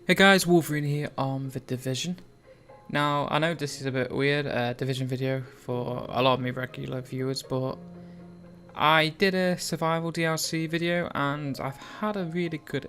Hey guys, Wolverine here on The Division. Now, I know this is a bit weird, Division video for a lot of my regular viewers, but I did a survival DLC video and I've had a really good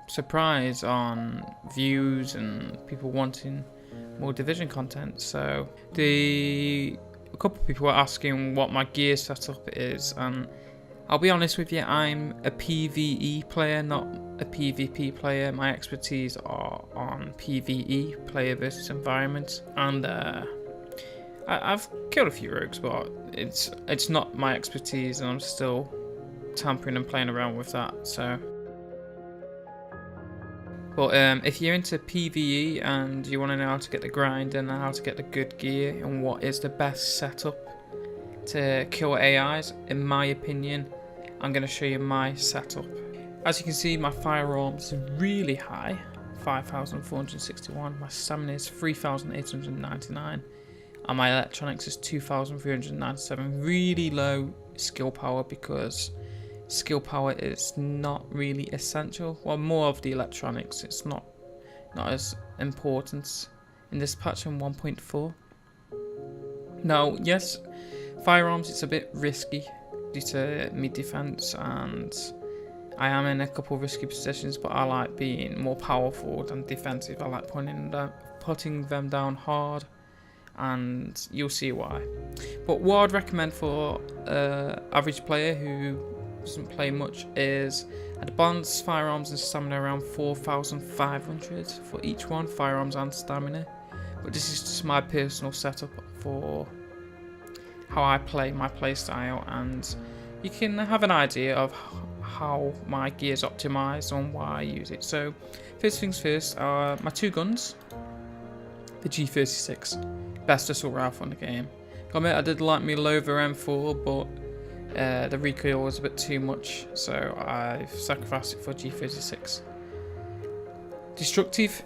surprise on views and people wanting more Division content. So, a couple of people were asking what my gear setup is, and I'll be honest with you, I'm a PVE player, not a PvP player. My expertise are on PvE, player versus environment, and I've killed a few rogues, but it's not my expertise, and I'm still tampering and playing around with that. So, but if you're into PvE and you want to know how to get the grind and how to get the good gear and what is the best setup to kill AIs, in my opinion, I'm going to show you my setup. As you can see, my firearms are really high, 5,461, my stamina is 3,899, and my electronics is 2,397. Really low skill power because skill power is not really essential. Well, more of the electronics, it's not as important in this patch in 1.4. Now, yes, firearms, it's a bit risky due to me defense, and I am in a couple of risky positions, but I like being more powerful than defensive. I like putting them down hard, and you'll see why. But what I'd recommend for average player who doesn't play much is advanced firearms and stamina around 4,500 for each one, firearms and stamina. But this is just my personal setup for how I play my playstyle, and you can have an idea of how my gear is optimized and why I use it. So first things first, my two guns, the G36, best assault rifle in the game. I admit I did like my Lover M4, but the recoil was a bit too much, so I've sacrificed it for G36. Destructive,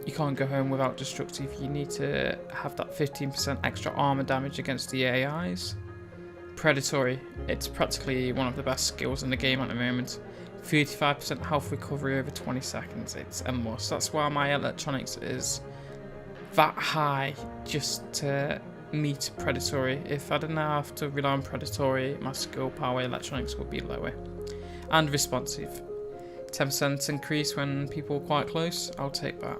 you can't go home without destructive. You need to have that 15% extra armor damage against the AIs. Predatory, it's practically one of the best skills in the game at the moment. 35% health recovery over 20 seconds, it's a must. That's why my electronics is that high, just to meet predatory. If I didn't have to rely on predatory, my skill power electronics would be lower. And responsive, 10% increase when people are quite close, I'll take that.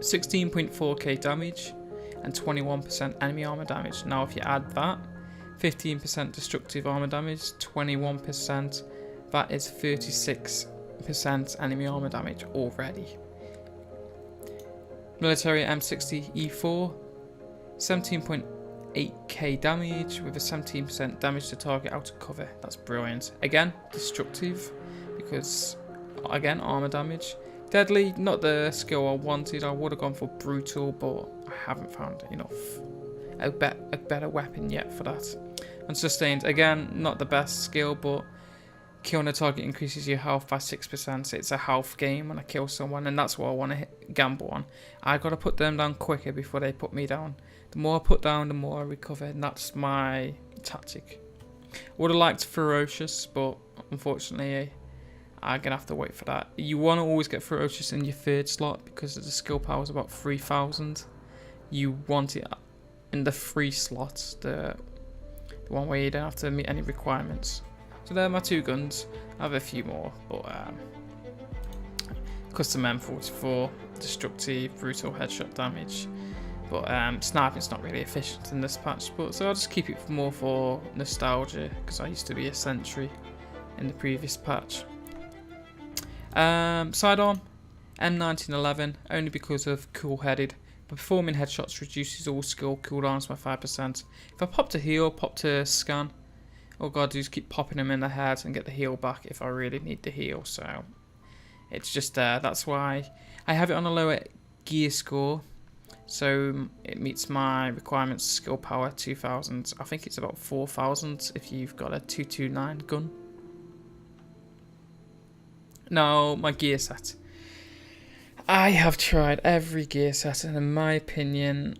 16.4k damage and 21% enemy armor damage. Now if you add that, 15% destructive armor damage, 21%, that is 36% enemy armor damage already. Military M60 E4, 17.8k damage with a 17% damage to target out of cover. That's brilliant. Again, destructive because, again, armor damage. Deadly, not the skill I wanted. I would have gone for brutal, but I haven't found enough a better weapon yet for that. And sustained, again, not the best skill, but killing a target increases your health by 6%. It's a health game when I kill someone, and that's what I want to gamble on. I got to put them down quicker before they put me down. The more I put down, the more I recover, and that's my tactic. I would have liked ferocious, but unfortunately I'm going to have to wait for that. You want to always get ferocious in your third slot because the skill power is about 3,000. You want it in the free slots, the one where you don't have to meet any requirements. So they're my two guns. I have a few more, but custom M44, destructive, brutal headshot damage. But sniping's not really efficient in this patch, but so I'll just keep it more for nostalgia because I used to be a sentry in the previous patch. Sidearm, M1911, only because of cool-headed. Performing headshots reduces all skill cooldowns by 5%. If I pop to heal, pop to scan, all I gotta do is keep popping them in the head and get the heal back if I really need the heal. So it's just that's why I have it on a lower gear score, so it meets my requirements. Skill power 2,000. I think it's about 4,000 if you've got a 229 gun. Now, my gear set. I have tried every gear set, and in my opinion,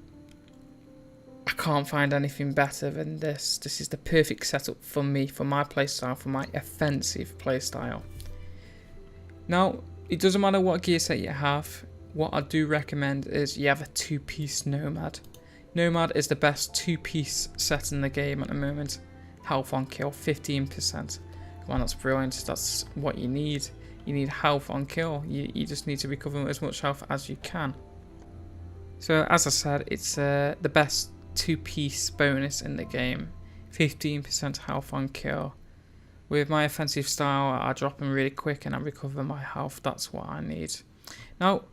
I can't find anything better than this. This is the perfect setup for me, for my playstyle, for my offensive playstyle. Now, it doesn't matter what gear set you have. What I do recommend is you have a 2-piece Nomad. Nomad is the best 2-piece set in the game at the moment. Health on kill, 15%. Come on, that's brilliant. That's what you need. You need health on kill. You just need to recover as much health as you can. So as I said, it's the best 2-piece bonus in the game. 15% health on kill. With my offensive style, I drop them really quick and I recover my health. That's what I need. Now,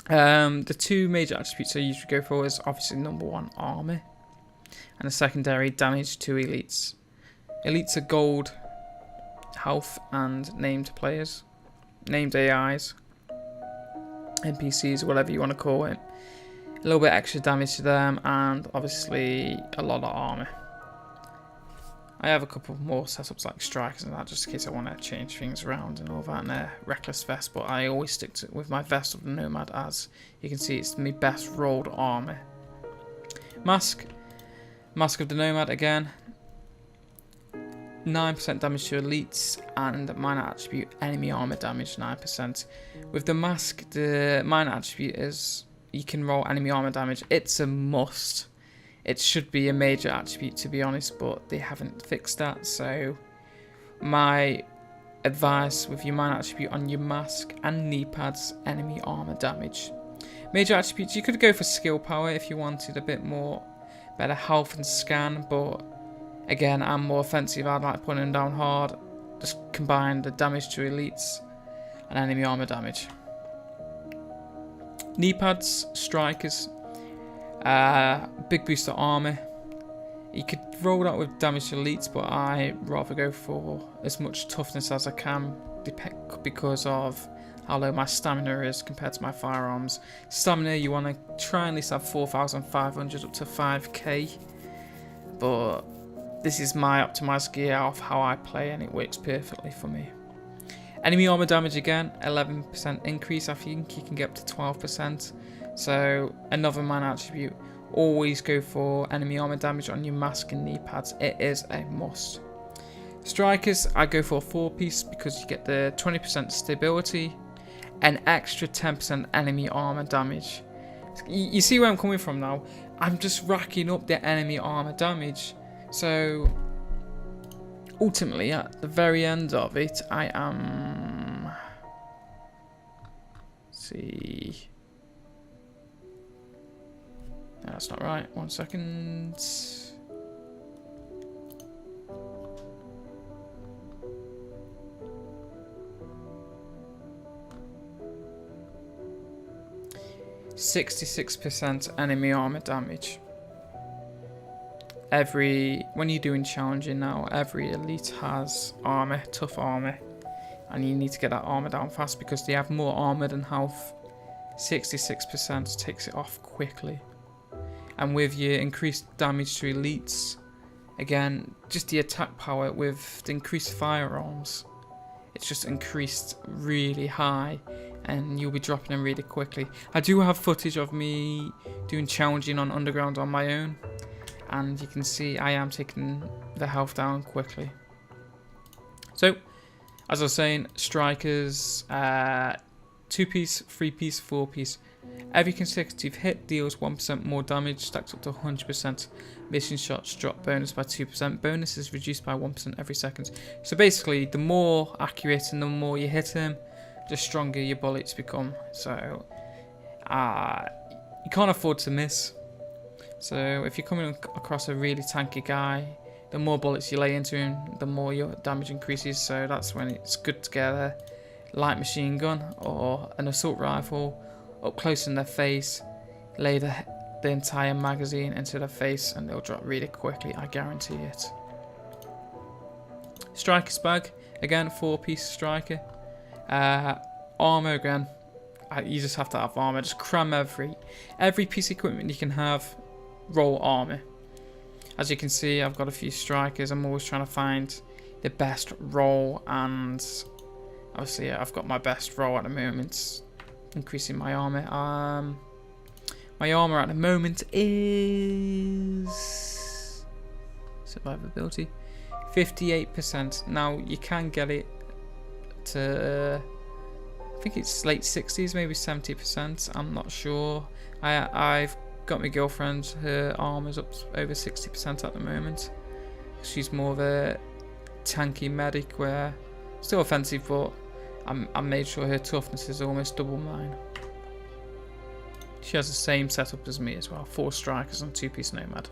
the 2 major attributes I usually go for is obviously number 1, armor, and the secondary, damage to elites. Elites are gold, health, and named players, named AIs, NPCs, whatever you want to call it. A little bit extra damage to them, and obviously a lot of armor. I have a couple more setups like strikers and that, just in case I want to change things around and all that, and a reckless vest, but I always stick with my vest of the Nomad, as you can see it's my best rolled armor. Mask of the Nomad again, 9% damage to elites, and minor attribute enemy armor damage 9%. With the mask, the minor attribute is you can roll enemy armor damage. It's a must. It should be a major attribute, to be honest, but they haven't fixed that. So my advice with your minor attribute on your mask and knee pads, enemy armor damage. Major attributes, you could go for skill power if you wanted a bit more better health and scan, but again, I'm more offensive. I'd like putting them down hard. Just combine the damage to elites and enemy armor damage. Knee pads, strikers, big boost to armor. You could roll that with damage to elites, but I rather go for as much toughness as I can because of how low my stamina is compared to my firearms. Stamina, you want to try and at least have 4,500 up to 5k, but this is my optimized gear of how I play, and it works perfectly for me. Enemy armor damage again, 11% increase. I think you can get up to 12%. So another minor attribute, always go for enemy armor damage on your mask and knee pads. It is a must. Strikers, I go for a 4-piece because you get the 20% stability, an extra 10% enemy armor damage. You see where I'm coming from now? I'm just racking up the enemy armor damage. So ultimately, at the very end of it, I am... Let's see... No, that's not right. 1 second. %66 enemy armor damage. When you're doing challenging now, every elite has armor, tough armor, and you need to get that armor down fast because they have more armor than health. 66% takes it off quickly. And with your increased damage to elites, again, just the attack power with the increased firearms, it's just increased really high, and you'll be dropping them really quickly. I do have footage of me doing challenging on underground on my own, and you can see I am taking the health down quickly. So, as I was saying, strikers, 2-piece, 3-piece, 4-piece. Every consecutive hit deals 1% more damage, stacked up to 100%. Mission shots drop bonus by 2%. Bonus is reduced by 1% every second. So basically, the more accurate and the more you hit him, the stronger your bullets become. So you can't afford to miss. So if you're coming across a really tanky guy, the more bullets you lay into him, the more your damage increases. So that's when it's good to get a light machine gun or an assault rifle up close in their face, lay the entire magazine into their face, and they'll drop really quickly, I guarantee it. Striker's bag, again, 4-piece striker. Armor again, you just have to have armor. Just cram every piece of equipment you can have, roll armor. As you can see, I've got a few strikers. I'm always trying to find the best roll, and obviously I've got my best roll at the moment. Increasing my armor. My armor at the moment is survivability 58%. Now you can get it to I think it's late 60s, maybe 70%. I'm not sure. I've got my girlfriend. Her armor's up over 60% at the moment. She's more of a tanky medic, where still offensive, but I made sure her toughness is almost double mine. She has the same setup as me as well. 4 strikers and 2-piece nomad.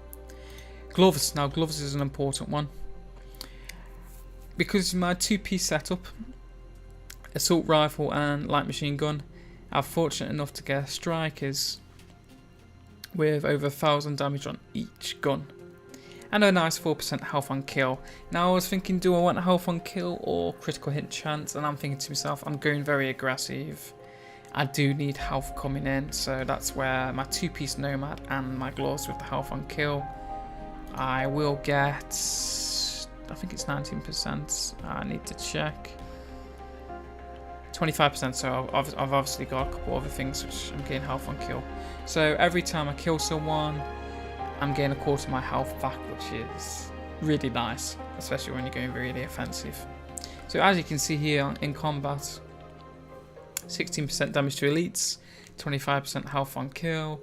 Gloves. Now gloves is an important one. Because my 2-piece setup, assault rifle and light machine gun, I'm fortunate enough to get strikers with over 1,000 damage on each gun. And a nice 4% health on kill. Now I was thinking, do I want health on kill or critical hit chance? And I'm thinking to myself, I'm going very aggressive. I do need health coming in, so that's where my 2-piece nomad and my gloves with the health on kill. I will get, I think it's 19%. I need to check. 25%, so I've obviously got a couple other things which I'm getting health on kill. So every time I kill someone, I'm getting a quarter of my health back, which is really nice, especially when you're going really offensive. So as you can see here in combat, 16% damage to elites, 25% health on kill,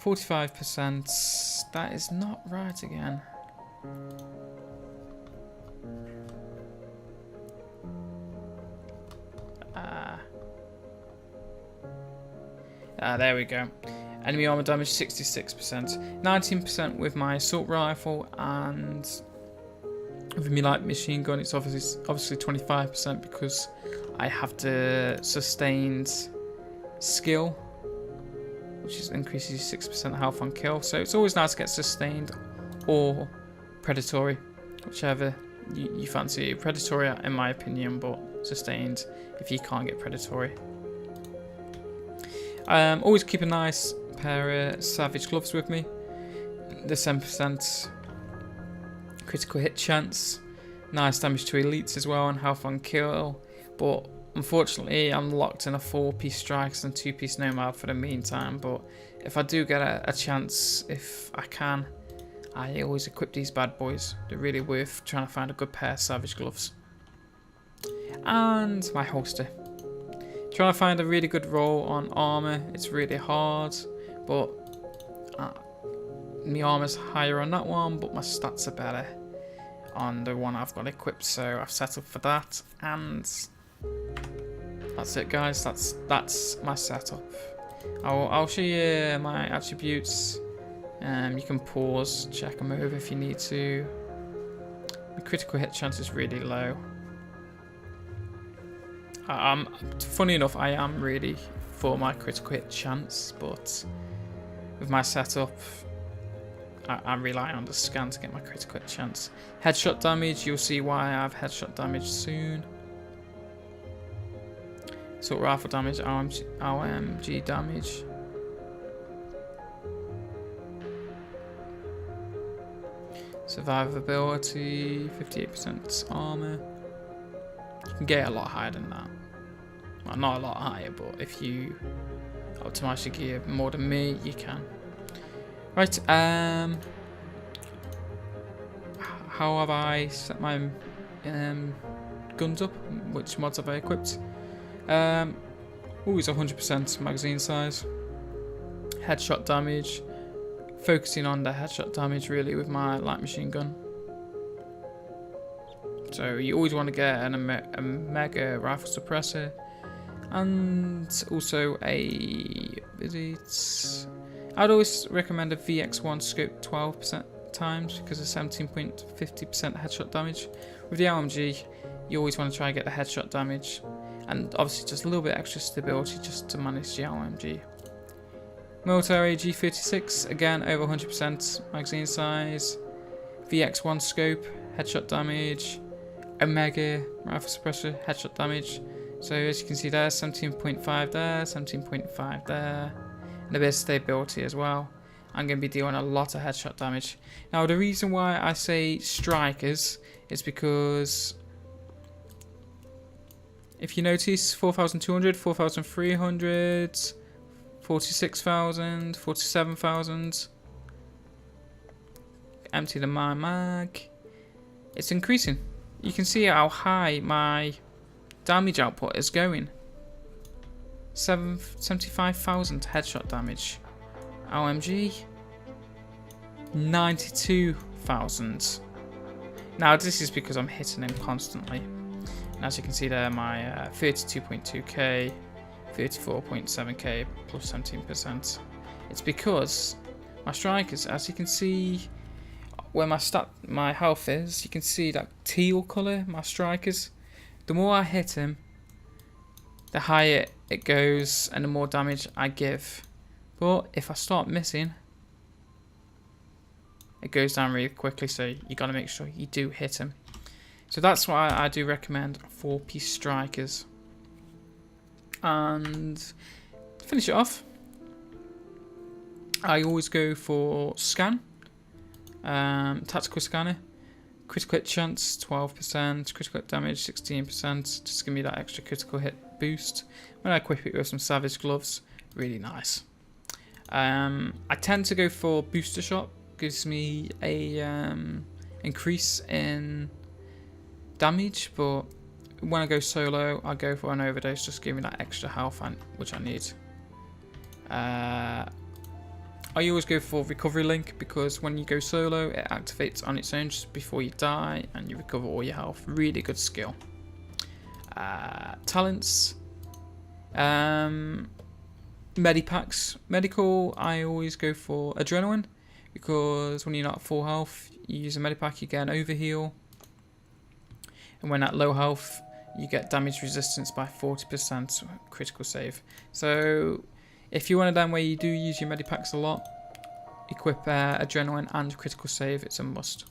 45%, that is not right again. There we go. Enemy armor damage 66%, 19% with my assault rifle, and with me light machine gun it's obviously 25% because I have the sustained skill, which increases 6% health on kill. So it's always nice to get sustained or predatory, whichever you fancy. Predatory in my opinion, but sustained if you can't get predatory. Always keep a nice pair of savage gloves with me. The 7% critical hit chance, nice damage to elites as well, and health on kill. But unfortunately, I'm locked in a 4-piece strikes and 2-piece nomad for the meantime. But if I do get a chance, if I can, I always equip these bad boys. They're really worth trying to find a good pair of savage gloves. And my holster. Trying to find a really good roll on armor, it's really hard, but my armor's higher on that one, but my stats are better on the one I've got equipped, so I've set up for that. And that's it, guys. That's my setup. I'll show you my attributes. You can pause, check them over if you need to. The critical hit chance is really low. Funny enough, I am really for my critical hit chance, but with my setup, I rely on the scan to get my critical hit chance. Headshot damage, you'll see why I have headshot damage soon. Assault rifle damage, RMG damage. Survivability, 58% armor. You can get a lot higher than that. Well, not a lot higher, but if you optimize your gear more than me, you can. Right, how have I set my guns up? Which mods have I equipped? Always 100% magazine size. Headshot damage. Focusing on the headshot damage really with my light machine gun. So you always want to get a mega rifle suppressor, and also I'd always recommend a VX1 scope 12% times because of 17.50% headshot damage. With the LMG, you always want to try and get the headshot damage, and obviously just a little bit extra stability just to manage the LMG. Military G36, again over 100% magazine size, VX1 scope, headshot damage, Omega rifle suppressor, headshot damage. So as you can see there, 17.5 there, 17.5 there, and a bit of stability as well. I'm going to be dealing a lot of headshot damage. Now the reason why I say strikers is because if you notice, 4,200, 4,300, 46,000, 47,000. Empty the mag. It's increasing. You can see how high my damage output is going. 75,000 headshot damage. OMG. 92,000. Now this is because I'm hitting him constantly. And as you can see there, my 32.2k, 34.7k plus 17%. It's because my strikers, as you can see where my health is, you can see that teal colour, my strikers. The more I hit him, the higher it goes and the more damage I give. But if I start missing, it goes down really quickly, so you got to make sure you do hit him. So that's why I do recommend 4-piece strikers. And to finish it off, I always go for scan, tactical scanner, critical hit chance 12%, critical hit damage 16%, just give me that extra critical hit boost. When I equip it with some savage gloves, really nice. I tend to go for booster shot, gives me a increase in damage, but when I go solo, I go for an overdose, just give me that extra health which I need. I always go for recovery link because when you go solo, it activates on its own just before you die and you recover all your health. Really good skill. Talents. Medipacks. Medical, I always go for adrenaline because when you're not at full health, you use a medipack, you get an overheal. And when at low health, you get damage resistance by 40% critical save. So if you're one of them where you do use your medipacks a lot, equip adrenaline and critical save, it's a must.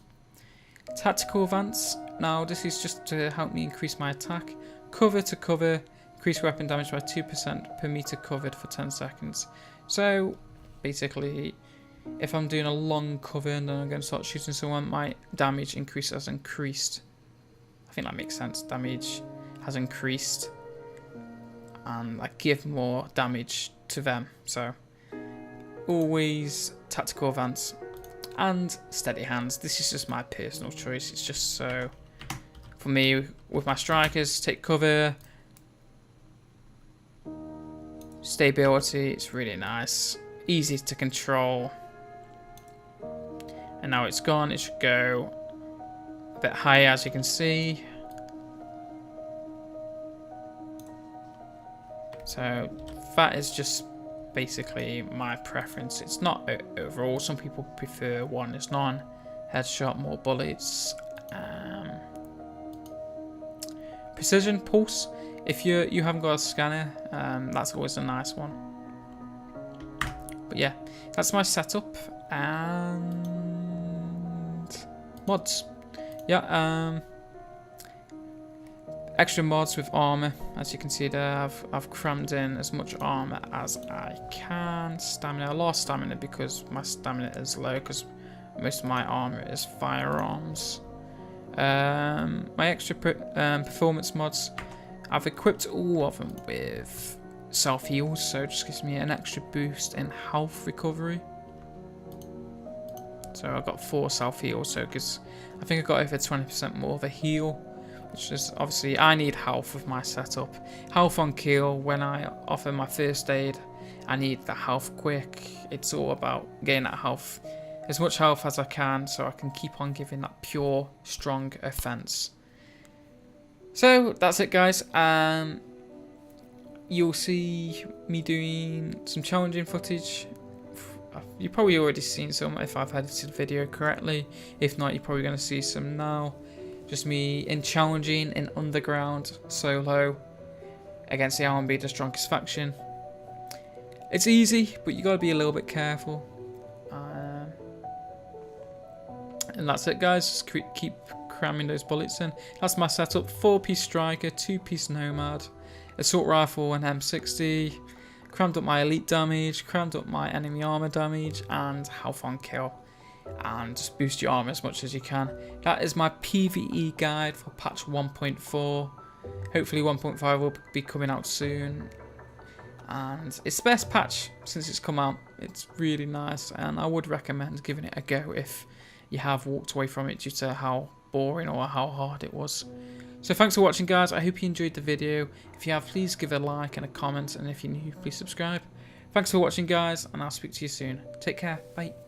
Tactical advance. Now this is just to help me increase my attack. Cover to cover, increase weapon damage by 2% per meter covered for 10 seconds. So basically, if I'm doing a long cover and then I'm going to start shooting someone, my damage increase has increased. I think that makes sense. Damage has increased and I give more damage to them. So always tactical advance and steady hands. This is just my personal choice. It's just so for me with my strikers, take cover, stability. It's really nice, easy to control. And now it's gone. It should go a bit higher, as you can see. So that is just basically my preference. It's not overall. Some people prefer one is none, headshot, more bullets. Precision pulse. If you haven't got a scanner, that's always a nice one. But yeah, that's my setup and mods. Yeah, extra mods with armor. As you can see there, I've crammed in as much armor as I can. Stamina, I lost stamina because my stamina is low because most of my armor is firearms. My extra performance mods, I've equipped all of them with self heals, so it just gives me an extra boost in health recovery. So I've got 4 self heals, so because I think I got over 20% more of a heal, which is obviously I need health with my setup. Health on kill. When I offer my first aid, I need the health quick. It's all about getting that health, as much health as I can, so I can keep on giving that pure, strong offense. So that's it, guys. You'll see me doing some challenging footage. You've probably already seen some if I've edited the video correctly. If not, you're probably going to see some now. Just me in challenging in underground solo against the RMB, the strongest faction. It's easy, but you got to be a little bit careful. And that's it, guys. Just keep cramming those bullets in. That's my setup: 4-piece striker, 2-piece nomad, assault rifle, and M60. Crammed up my elite damage, crammed up my enemy armor damage, and health on kill. And just boost your armor as much as you can. That is my PVE guide for patch 1.4. Hopefully 1.5 will be coming out soon. And it's the best patch since it's come out. It's really nice, and I would recommend giving it a go if you have walked away from it due to how boring or how hard it was. So thanks for watching, guys. I hope you enjoyed the video. If you have, please give a like and a comment, and if you're new, please subscribe. Thanks for watching, guys, and I'll speak to you soon. Take care. Bye.